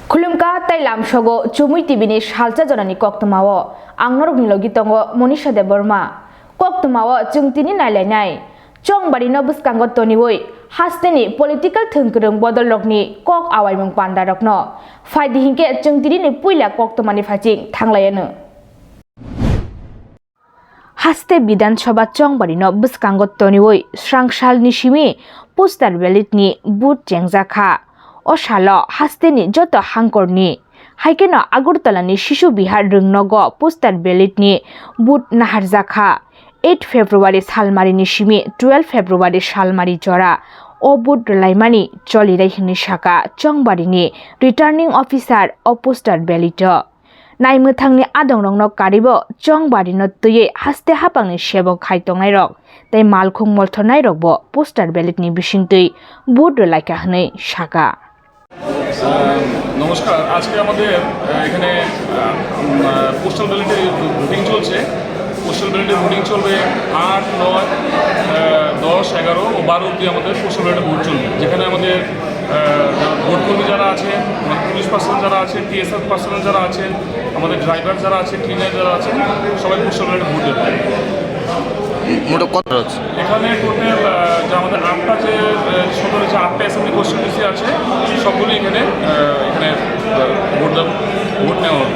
Khulumka tailam shogo chumui tibini salcha jonani koktamawo angnorok nilogi tongo Monisha de Burma koktamawo chungtini nailainai chongbari no buskango toniwoi hasteni political thungkurung bodolrokni kok awaimung pandarokno faidi hingke chungtini ni puila koktamani phaching thanglayano haste bidan sabha chongbari no buskango toniwoi srangshal ni simi poster ballot ni boot chengjakha o salo hasteni joto hangkorni haikeno Agartalani Shishu Bihar rungnogo poster ballot ni boot naharjakha 8 February salmari ni simi 12 February salmari jora o boot laimani cholirai hini shaka chongbari ni returning officer o poster ballot naimthangni adongrongno karibo chongbari no tuye haste hapangni sebo khaitongnai rok tai malkhung molthonai rokbo poster ballot ni bisingtui boot laika hne shaka নমস্কার আজকে আমাদের এখানে postal ব্যালটের voting চলছে postal ব্যালটের voting চলবে 8, 9, 10, 11 ও 12 অবধি আমাদের postal ব্যালটের vote চলবে যেখানে আমাদের ভোটকর্মী যারা আছেন পুলিশ পার্সোনাল যারা আছেন টিএসএফ পার্সোনাল যারা আছেন আমাদের ড্রাইভার যারা আছেন ক্লিনার যারা আছেন সবাই পোস্টাল ব্যালটে ভোট দেবে মোটো কত আছে এখানে টোটাল যে আমাদের 8টা যে সদরে যে 8টা অ্যাসেম্বলি কনস্টিটিউয়েন্সি আছে সবগুলি এখানে ভোট নেওয়া হবে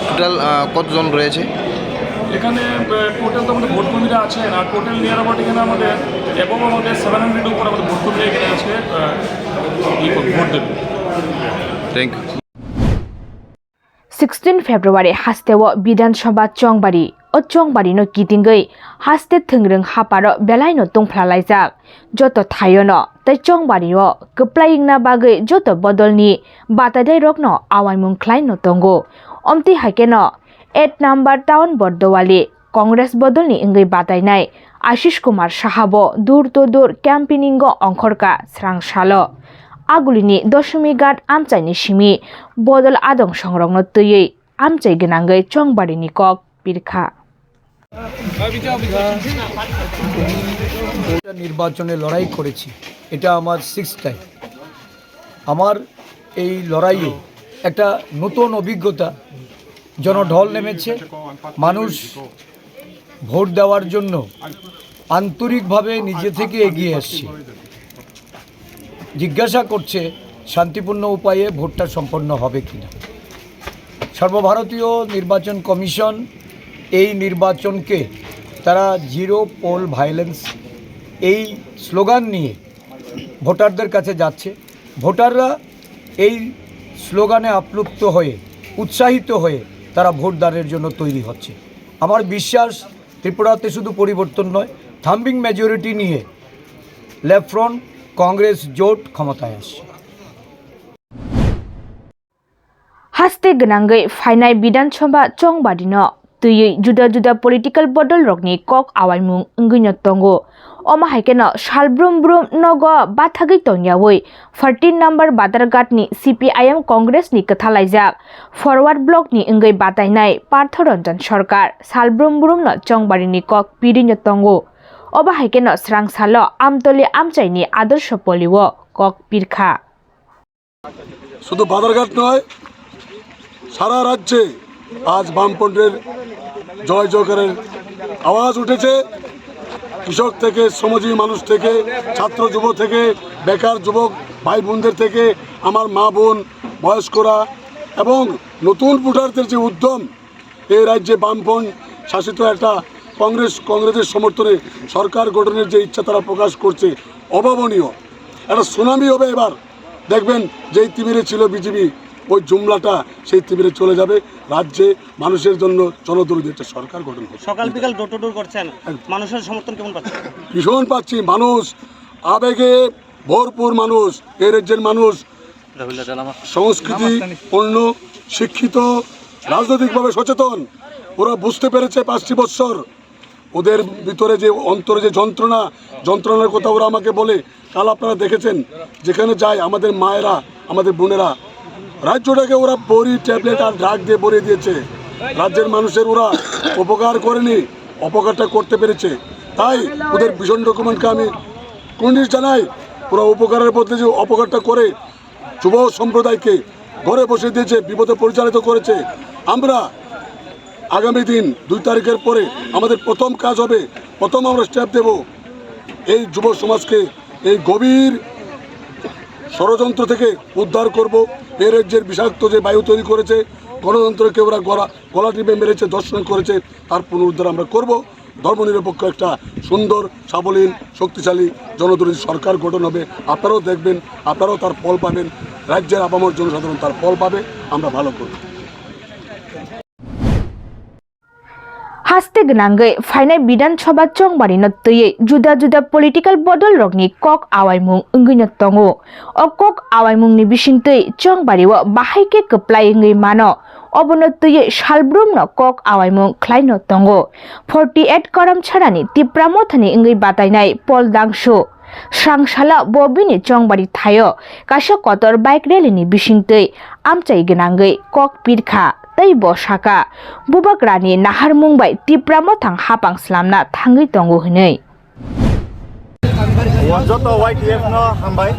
টোটাল কতজন রয়েছে এখানে টোটাল তো আমাদের ভোটকর্মীরা আছেন আর টোটাল নিয়ার অ্যাবাউট এখানে আমাদের এবং আমাদের 700 উপর আমাদের ভোটকর্মী এখানে আছে ভোট দেবে thank you 16 February hastewo Bidan Sabha Chongbari o Chongbari no kitingei haste thungrung haparo belai no tungphlalaijak joto thayono tai Chongbari o kplaingna bagai joto bodolni batadai rokno awaimung khlai no tongo omti haikeno 8 number town Bordowali Congress bodolni ingei batainai Ashish Kumar Sahabo dur to dur campaigningo ongkhorka srangshalo agulini doshmi ghat amchaini simi bodol adong songrokno tuyei amchai gnangai Chongbari ni kok pirkha নির্বাচনে লড়াই করেছি এটা আমার 6th time আমার এই লড়াইয়ে একটা নতুন অভিজ্ঞতা জনঢল নেমেছে মানুষ ভোট দেওয়ার জন্য আন্তরিকভাবে নিজে থেকে এগিয়ে আসছে জিজ্ঞাসা করছে শান্তিপূর্ণ উপায়ে ভোটটা সম্পন্ন হবে কিনা সর্বভারতীয় নির্বাচন কমিশন এই নির্বাচনকে তারা জিরো পোল ভায়োলেন্স এই স্লোগান নিয়ে ভোটারদের কাছে যাচ্ছে ভোটাররা এই স্লোগানে আপ্লুপ্ত হয়ে উৎসাহিত হয়ে তারা ভোটদানের জন্য তৈরি হচ্ছে আমার বিশ্বাস ত্রিপুরাতে শুধু পরিবর্তন নয় থাম্বিং মেজরিটি নিয়ে লেফট ফ্রন্ট কংগ্রেস জোট ক্ষমতায় আসছে haste gnangai phainai Bidan Sabha Chongbari no tuyei juda juda political bodol rokni kok awaimung ngino tongo oma haikeno salbrum brum nogo bathagei tongyawoi 14 number Badarghat ni CPIM Congress ni kathalaijak forward block ni ngei batainai Partharanjan Sarkar salbrum brum no Chongbari ni kok pirino tongo oba haikeno srangsalo amtoli amchaini adorsho poliwo kok pirkha শুধু বাদারঘাট নয় সারা রাজ্যে আজ বামপন্থের জয় জয়কারের আওয়াজ উঠেছে কৃষক থেকে শ্রমজীবী মানুষ থেকে ছাত্র যুব থেকে বেকার যুবক ভাই বোনদের থেকে আমার মা বোন বয়স্করা এবং নতুন ভোটারদের যে উদ্যম এই রাজ্যে বামপন্থ শাসিত একটা কংগ্রেসের সমর্থনে সরকার গঠনের যে ইচ্ছা তারা প্রকাশ করছে অভাবনীয় একটা সুনামি হবে এবার দেখবেন যেই তিমিরে ছিল বিজেপি ওই জুমলাটা সেই তিমিরে চলে যাবে রাজ্যে মানুষের জন্য জনদরদি একটা সরকার গঠন করছে সকাল বিকাল ডোর টু ডোর করছেন মানুষের সমর্থন কেমন পাচ্ছেন ভীষণ পাচ্ছি মানুষ আবেগে ভরপুর মানুষ এই রাজ্যের মানুষ সংস্কৃতি পূর্ণ শিক্ষিত রাজনৈতিকভাবে সচেতন ওরা বুঝতে পেরেছে 5টি বছর ওদের ভিতরে যে অন্তরে যে যন্ত্রণার কথা ওরা আমাকে বলে কাল আপনারা দেখেছেন যেখানে যায় আমাদের মায়েরা আমাদের বোনেরা রাজ্যটাকে ওরা বড়ি ট্যাবলেট আর ড্রাগ দিয়ে ভরিয়ে দিয়েছে রাজ্যের মানুষের ওরা উপকার করেনি অপকারটা করতে পেরেছে তাই ওদের ভীষণ রকমকে আমি কুর্নিশ জানাই ওরা উপকারের বদলে যে অপকারটা করে যুব সম্প্রদায়কে ঘরে বসে দিয়েছে, বিপদে পরিচালিত করেছে। আমরা আগামী দিন 2 তারিখের পরে আমাদের প্রথম কাজ হবে, প্রথম আমরা স্টেপ দেব এই যুব সমাজকে এই গভীর ষড়যন্ত্র থেকে উদ্ধার করব। এ রাজ্যের বিষাক্ত যে বায়ু তৈরি করেছে, গণতন্ত্রকে ওরা গলা টিপে মেরেছে, দর্শন করেছে, তার পুনরুদ্ধার আমরা করব। ধর্মনিরপেক্ষ একটা সুন্দর, সাবলীল, শক্তিশালী জনদরদী সরকার গঠন হবে। আপনারাও দেখবেন, আপনারাও তার ফল পাবেন, রাজ্যের আপামর জনসাধারণ তার ফল পাবে। আমরা ভালো করব। haste gnangai fainai bidan sabha chongbari no tui juda juda political bodol rokni kok awaimung ungui no tongo o kok awaimung ni bisingtui chongbari o bahaike keplai ungui mano obono tui salbrum no kok awaimung khlai no tongo 48 koram chharani tipramothani ungui batainai poldangshu Srangshala bobini chongbari thayo kaisa kotor bike rally ni bisingtui amchai gnangai kok pirkha tei bosaka bubakrani nahar mungbai tipramothang hapang slamna thangui tongo hinei Joto YTF no hambai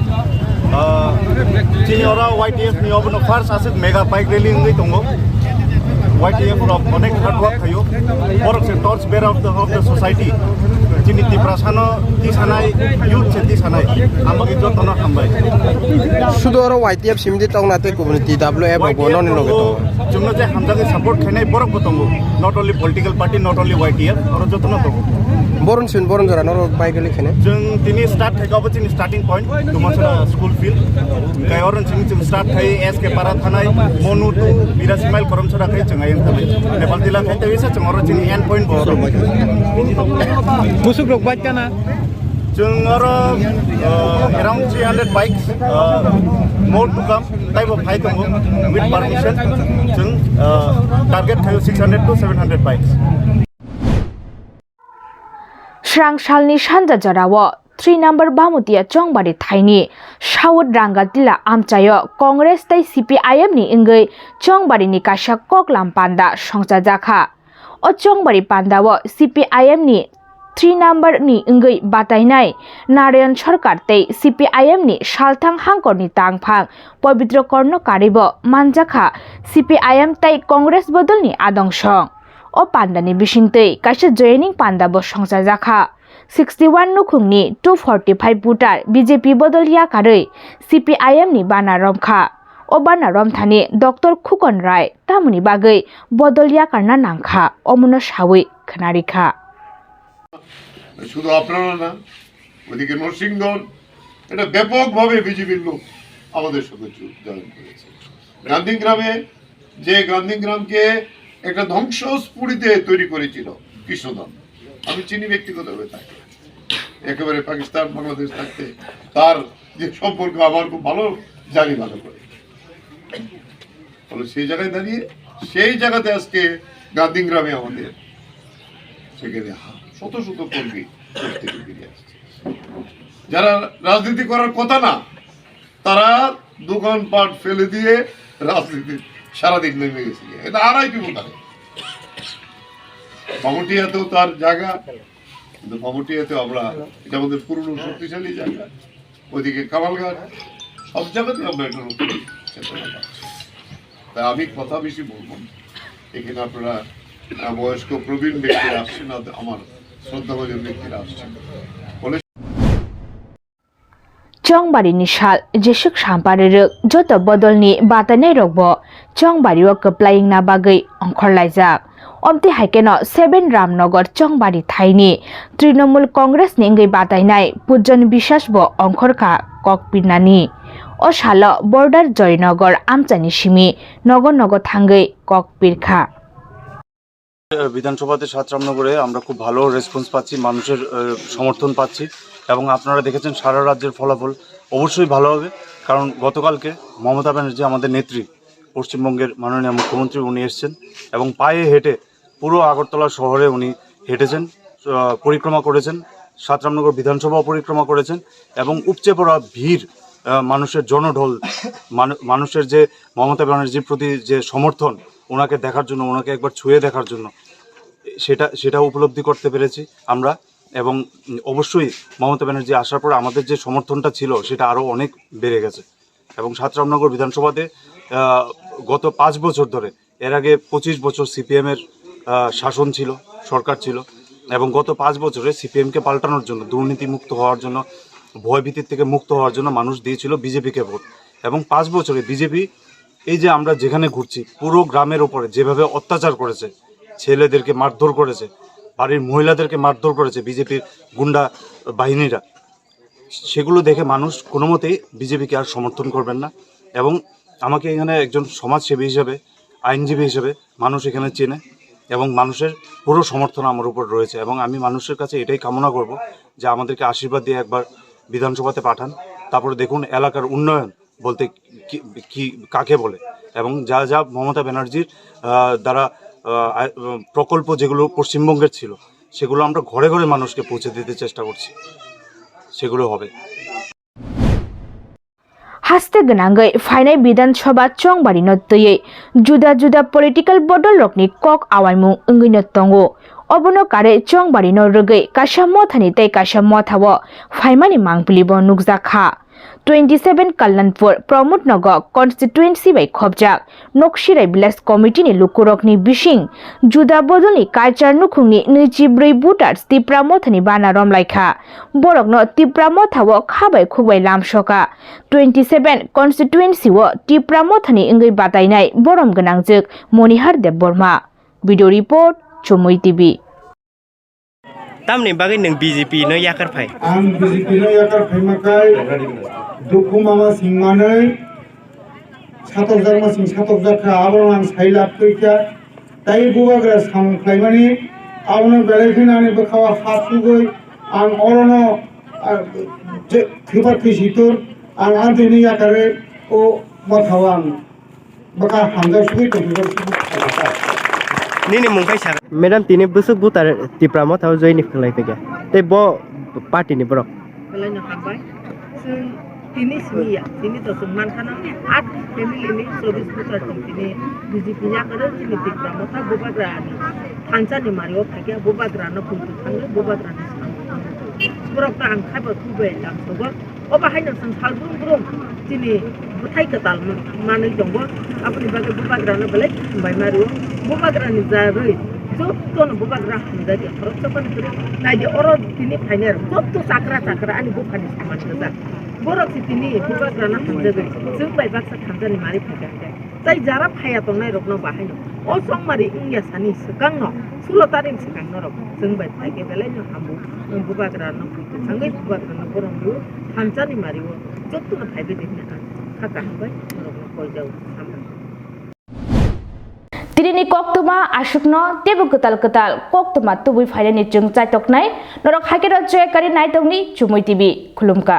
chini ora YTF ni obono first asit mega bike rally ngai tongo YTF ro onek hard work thayo borok se torch bearer of the society chini tiprasano tisanai youth se tisanai amagi joto no hambai শুধু আর YTF সিমদি তং নাতে community WF বননি লগে তো jumno je hamjage support khainai borok ko tongo not only political party not only YTF oro joto no tongo বরণ জরা নর bike লিখেনে जों दिनै स्टार्ट थाइगाबो जोंनि स्टार्टिं पॉइंट दुमासरा स्कुल फिल्ड गाय अरन जों स्टार्ट थाइ एस के पारा थानाय मनु टु 82 माइल करमसरा खाइ जों आयन थाबाय नेपाल जिल्ला खाइ तैसे जों अर जोंनि एन्ड पॉइंट बर মুসুক রক বাইক কানা जों or around 300 bikes more to come type of fight दङ विथ परमिशन जों टार्गेट थायो 600 to 700 bikes Srangshalni sanja jarao 3 number bamutia chongbari thaini Saud Rangatila amchayo Congress tai CPIM ni ingei chongbari ni kaisa koklam panda songcha jakha o chongbari panda o CPIM ni 3 number ni ingei batainai Narayan Sarkar tei CPIM ni salthang hangkor ni tangphang Pavitra Korno karibo manjakha CPIM tai Congress bodol ni adongsong o panda ni bisingtui kaisa joining panda bo songcha jakha 61 nukhungni 245 voter BJP bodoliya karoi CPIM ni bana romkha o bana romthani Dr. Khukon Rai tamuni bagai bodoliya karna nangkha omuno sawi khanarikha শুধু আপনারা না, ওদিকে নরসিংগড় এটা ব্যাপকভাবে বিজেপির লোক আমাদের সাথে জয়েন করেছে। গান্ধীগ্রামে যে গান্ধীগ্রামকে একটা ধ্বংসস্ফুলিতে তৈরি করেছিল কৃষ্ণদান, আমি চিনি ব্যক্তিগতভাবে তাকে, একেবারে পাকিস্তান বাংলাদেশ থাকতে তার যে সম্পর্ক আমার খুব ভালো জানি ভালো করে, ফলে সেই জায়গায় দাঁড়িয়ে সেই জায়গাতে আজকে গান্ধীগ্রামে আমাদের সেখানে শত শত কর্মী থেকে ফিরে আসছে। যারা রাজনীতি করার কথা না, তারা দোকানপাট ফেলে দিয়ে রাজনীতি সারাদিন নেমে গেছে। এটা আড়াই কি বোধ মামুটিয়াতেও তার জায়গা, কিন্তু মামুটিয়াতেও আমরা, এটা আমাদের পুরনো শক্তিশালী জায়গা, ওইদিকে কামালঘাট, সব জায়গাতে আমরা এটার উপরে চেতনা পাচ্ছি। তাই আমি কথা বেশি বলবো, এখানে আপনারা বয়স্ক প্রবীণ ব্যক্তিরা আসছেন, আমার শ্রদ্ধাভাজন ব্যক্তিরা আসছেন বলে Chongbari ni sal jesuk sampare joto bodolni batanai rokbo Chongbari o keplaing na bagai ongkhorlaijak omti haikeno 7 Ramnagar Chongbari thaini Trinamool Congress ni ngai batainai Pujon Biswas bo ongkhorkha kokpinani o salo border Joynagar amchani simi nogo nogo thangai kokpirkha বিধানসভাতে 7 রামনগরে আমরা খুব ভালো response পাচ্ছি, মানুষের সমর্থন পাচ্ছি এবং আপনারা দেখেছেন সারা রাজ্যের ফলাফল অবশ্যই ভালো হবে। কারণ গতকালকে মমতা ব্যানার্জি আমাদের নেত্রী, পশ্চিমবঙ্গের মাননীয় মুখ্যমন্ত্রী, উনি এসেছেন এবং পায়ে হেঁটে পুরো আগরতলা শহরে উনি হেঁটেছেন, পরিক্রমা করেছেন, 7 রামনগর বিধানসভাও পরিক্রমা করেছেন এবং উপচে পড়া ভিড়, মানুষের জনঢল, মানুষের যে মমতা ব্যানার্জির প্রতি যে সমর্থন, ওনাকে দেখার জন্য, ওনাকে একবার ছুঁয়ে দেখার জন্য, সেটা উপলব্ধি করতে পেরেছি আমরা। এবং অবশ্যই মমতা ব্যানার্জি আসার পর আমাদের যে সমর্থনটা ছিল সেটা আরও অনেক বেড়ে গেছে এবং ৭ রামনগর বিধানসভাতে গত 5 বছর ধরে, এর আগে 25 বছর সিপিএমের শাসন ছিল, সরকার ছিল, এবং গত 5 বছরে সিপিএমকে পাল্টানোর জন্য, দুর্নীতিমুক্ত হওয়ার জন্য, ভয়ভীতির থেকে মুক্ত হওয়ার জন্য মানুষ দিয়েছিল বিজেপিকে ভোট। এবং 5 বছরে বিজেপি এই যে আমরা যেখানে ঘুরছি, পুরো গ্রামের ওপরে যেভাবে অত্যাচার করেছে, ছেলেদেরকে মারধর করেছে, বাড়ির মহিলাদেরকে মারধর করেছে বিজেপির গুন্ডা বাহিনীরা, সেগুলো দেখে মানুষ কোনো মতেই বিজেপিকে আর সমর্থন করবেন না। এবং আমাকে এখানে একজন সমাজসেবী হিসেবে, আইনজীবী হিসেবে মানুষ এখানে চেনে, এবং মানুষের পুরো সমর্থন আমার উপর রয়েছে। এবং আমি মানুষের কাছে এটাই কামনা করব যে আমাদেরকে আশীর্বাদ দিয়ে একবার বিধানসভাতে পাঠান, তারপরে দেখুন এলাকার উন্নয়ন বলতে কি কাকে বলে, এবং যা যা মমতা ব্যানার্জির দ্বারা প্রকল্প যেগুলো পশ্চিমবঙ্গের ছিল, সেগুলো আমরা ঘরে ঘরে মানুষকে পৌঁছে দিতে চেষ্টা করছি, সেগুলো হবে। हास्ते गनांगै फाइनाय विधानसभा चंगबारि नत्तयै जुदा जुदा पॉलिटिकल बदल रकनि कक आवाइमु अंगैनो तंगो अबनो कारे चंगबारि न रगै काशा मथानि तै काशा मथाव फाइमानि मांगलिबो नुकजाखा 27 कल्याणपुर प्रमोदनगर कन्स्टिट्युएन्सि बै खबजाक नक्सिराय विलास कमिटिनि लुकुरकनि बिसिं जुदा बदलनि कालचार नुखुंनि 24 भोटार्स तिप्रा मथानि बाना रमलायखा बरकनो तिप्रा मथाव खाबाय खुबाय लामसका 27 कन्स्टिट्युएन्सि व तिप्रा मथानि इंगै बादायनाय बरम गोनांजोक मनिहार देव बर्मा भिडिअ रिपोर्ट चुमुई टिभि तामनि बागै नों बिजेपि नो याकार फाय आं बिजेपि नो याकार फायमाखाय दुखु मामा सिंमानै सातक जाखा आबों आं साइलाब फैखा ताई बुबाग्रा सामख्लायमानि आवनो बेलायफैनानै बोखावा हासुगै आं अरनो थैफा थैसिथुर आं आन्दैनि याकारै ओ बखावा आं बखा हामजा सुगै थैफा निनि मुंखाय सार मैडम तिनि बुसुक बुतार तिप्रा मथाव जयनि खलाय फैगा ते बो पार्टीनि ब्रक खलायनो हाबाय जों तिनि सिमिया तिनि तो मानखाना आठ फेमिलिनि 24 बुतार तिनि बिजेपि याकारै तिनि तिप्रा मथा बोबाग्रानि थांसानि मारियाव थागिया बोबाग्रानो फुंथु थाङो बोबाग्रानि ब्रक आं खाबो खुबै लामसोगो ओ बाहायनो जों सालब्रुम तिनि बुथाय कताल मानै दंबो आपनि बागे बोबाग्रानो बेले बाय मारियो बोबाग्रानि जारै जत्तनो बोबाग्रा हमजागे खरचपन करे नायदि अर तिनि फाइनार जत्तो साकरा अनि बोखानि समान गोजा बरक तिनि बोबाग्राना हमजागे जों बाय बाक्सा थांजानि मारि फागा जाय जारा फाया दंनाय रकनो बाहायनो ओ संमारि इंया सानि सकांनो 16 तारिख सकांनो रक जों बाय फागे बेलेनो हामु बोबाग्रानो थांगै बोबाग्रानो बरमबो थांजानि मारियो जत्तनो फाइबे देखना खाका हबाय रकनो कयजाव हामु तिरिनि कक्तमा आशुकनो तेबो कताल कक्तमा तुबुइ फाइनानि जों चाइतकनाय नरक हाइकेर जयकारि नायतंनि चुमुई टिभि खुलुमका।